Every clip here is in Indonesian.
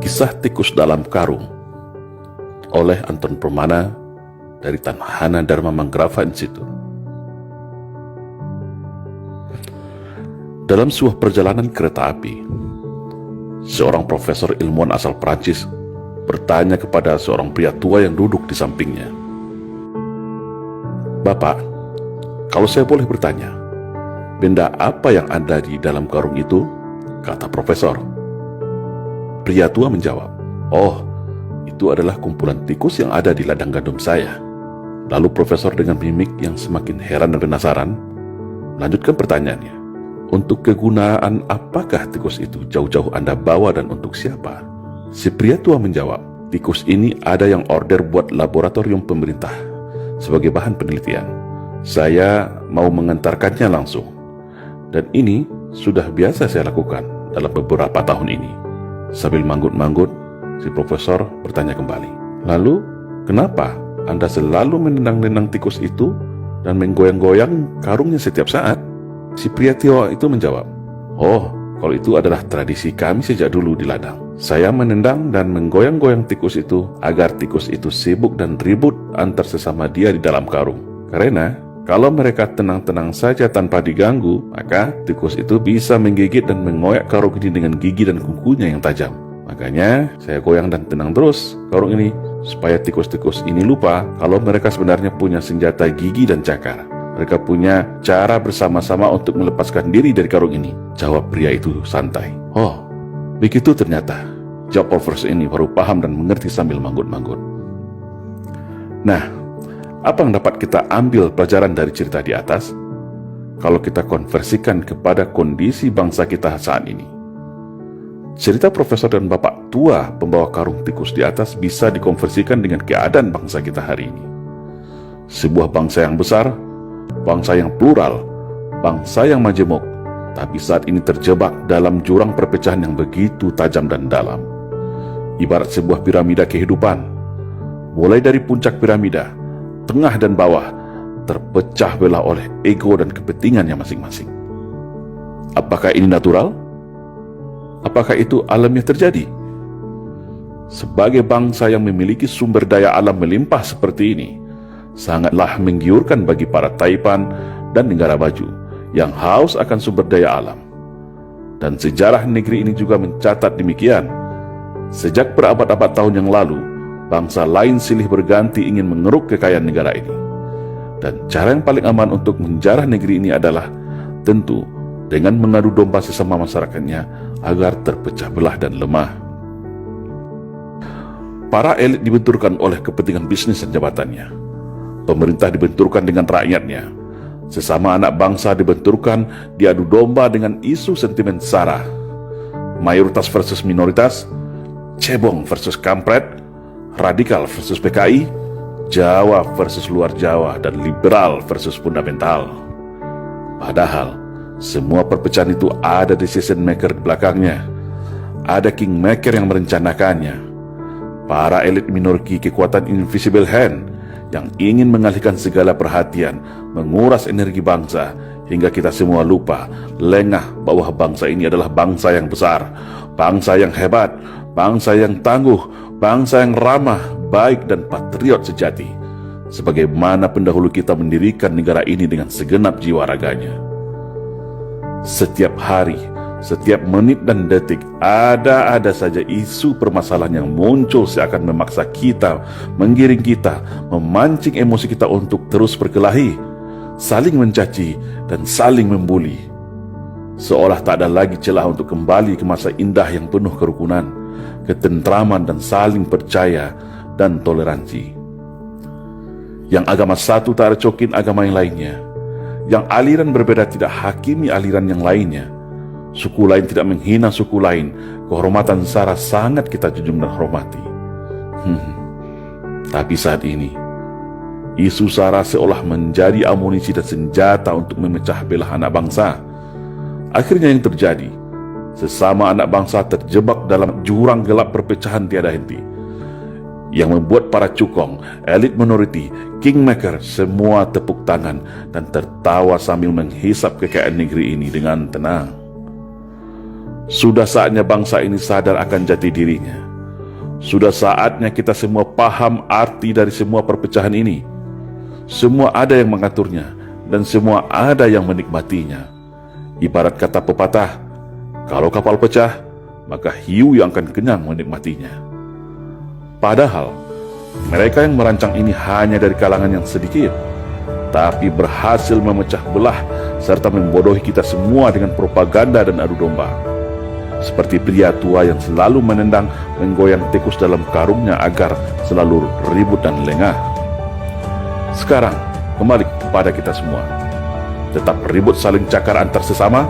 Kisah Tikus Dalam Karung oleh Anton Permana dari Tanhana Dharma Manggrava Institute. Dalam sebuah perjalanan kereta api, seorang profesor ilmuwan asal Prancis bertanya kepada seorang pria tua yang duduk di sampingnya, "Bapak, kalau saya boleh bertanya, benda apa yang ada di dalam karung itu?" kata profesor. Pria tua menjawab, "Oh, itu adalah kumpulan tikus yang ada di ladang gandum saya." Lalu profesor dengan mimik yang semakin heran dan penasaran melanjutkan pertanyaannya, "Untuk kegunaan apakah tikus itu jauh-jauh Anda bawa dan untuk siapa?" Si pria tua menjawab, "Tikus ini ada yang order buat laboratorium pemerintah sebagai bahan penelitian. Saya mau mengantarkannya langsung. Dan ini sudah biasa saya lakukan dalam beberapa tahun ini." Sambil manggut-manggut, si profesor bertanya kembali, "Lalu, kenapa Anda selalu menendang-nendang tikus itu dan menggoyang-goyang karungnya setiap saat?" Si pria tua itu menjawab, "Oh, kalau itu adalah tradisi kami sejak dulu di ladang. Saya menendang dan menggoyang-goyang tikus itu agar tikus itu sibuk dan ribut antar sesama dia di dalam karung. Karena kalau mereka tenang-tenang saja tanpa diganggu, maka tikus itu bisa menggigit dan mengoyak karung ini dengan gigi dan kukunya yang tajam. Makanya saya goyang dan tenang terus karung ini supaya tikus-tikus ini lupa kalau mereka sebenarnya punya senjata gigi dan cakar. Mereka punya cara bersama-sama untuk melepaskan diri dari karung ini," jawab pria itu santai. "Oh, begitu ternyata," jawab profesor ini baru paham dan mengerti sambil manggut-manggut. Nah, apa yang dapat kita ambil pelajaran dari cerita di atas kalau kita konversikan kepada kondisi bangsa kita saat ini? Cerita profesor dan bapak tua pembawa karung tikus di atas bisa dikonversikan dengan keadaan bangsa kita hari ini. Sebuah bangsa yang besar, bangsa yang plural, bangsa yang majemuk, tapi saat ini terjebak dalam jurang perpecahan yang begitu tajam dan dalam. Ibarat sebuah piramida kehidupan, mulai dari puncak piramida, tengah dan bawah terpecah belah oleh ego dan kepentingannya masing-masing. Apakah ini natural? Apakah itu alamiah terjadi? Sebagai bangsa yang memiliki sumber daya alam melimpah seperti ini, sangatlah menggiurkan bagi para taipan dan negara maju yang haus akan sumber daya alam. Dan sejarah negeri ini juga mencatat demikian. Sejak berabad-abad tahun yang lalu, bangsa lain silih berganti ingin mengeruk kekayaan negara ini. Dan cara yang paling aman untuk menjarah negeri ini adalah tentu dengan mengadu domba sesama masyarakatnya agar terpecah belah dan lemah. Para elit dibenturkan oleh kepentingan bisnis dan jabatannya. Pemerintah dibenturkan dengan rakyatnya. Sesama anak bangsa dibenturkan diadu domba dengan isu sentimen sara. Mayoritas versus minoritas, cebong versus kampret, radikal versus PKI, Jawa versus luar Jawa, dan liberal versus fundamental. Padahal semua perpecahan itu ada decision maker di belakangnya. Ada kingmaker yang merencanakannya. Para elit memiliki kekuatan invisible hand yang ingin mengalihkan segala perhatian, menguras energi bangsa, hingga kita semua lupa, lengah bahwa bangsa ini adalah bangsa yang besar, bangsa yang hebat, bangsa yang tangguh, bangsa yang ramah, baik dan patriot sejati, sebagaimana pendahulu kita mendirikan negara ini dengan segenap jiwa raganya. Setiap hari, setiap menit dan detik, ada saja isu permasalahan yang muncul seakan memaksa kita, menggiring kita, memancing emosi kita untuk terus berkelahi, saling mencaci, dan saling membuli. Seolah tak ada lagi celah untuk kembali ke masa indah yang penuh kerukunan, ketentraman, dan saling percaya dan toleransi. Yang agama satu tak recokin agama yang lainnya. Yang aliran berbeda tidak hakimi aliran yang lainnya. Suku lain tidak menghina suku lain. Kehormatan sara sangat kita junjung dan hormati. Tapi saat ini, isu sara seolah menjadi amunisi dan senjata untuk memecah belah anak bangsa. Akhirnya yang terjadi, sesama anak bangsa terjebak dalam jurang gelap perpecahan tiada henti, yang membuat para cukong, elit minoriti, kingmaker semua tepuk tangan dan tertawa sambil menghisap kekayaan negeri ini dengan tenang. Sudah saatnya bangsa ini sadar akan jati dirinya. Sudah saatnya kita semua paham arti dari semua perpecahan ini. Semua ada yang mengaturnya, dan semua ada yang menikmatinya. Ibarat kata pepatah, kalau kapal pecah, maka hiu yang akan kenyang menikmatinya. Padahal, mereka yang merancang ini hanya dari kalangan yang sedikit, tapi berhasil memecah belah serta membodohi kita semua dengan propaganda dan adu domba. Seperti pria tua yang selalu menendang menggoyang tikus dalam karungnya agar selalu ribut dan lengah. Sekarang, kembali kepada kita semua. Tetap ribut saling cakar antar sesama,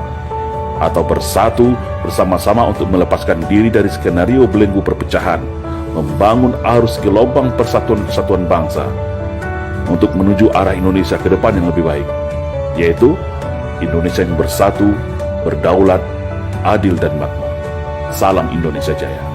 atau bersatu bersama-sama untuk melepaskan diri dari skenario belenggu perpecahan, membangun arus gelombang persatuan kesatuan bangsa untuk menuju arah Indonesia ke depan yang lebih baik, yaitu Indonesia yang bersatu, berdaulat, adil dan makmur. Salam Indonesia Jaya.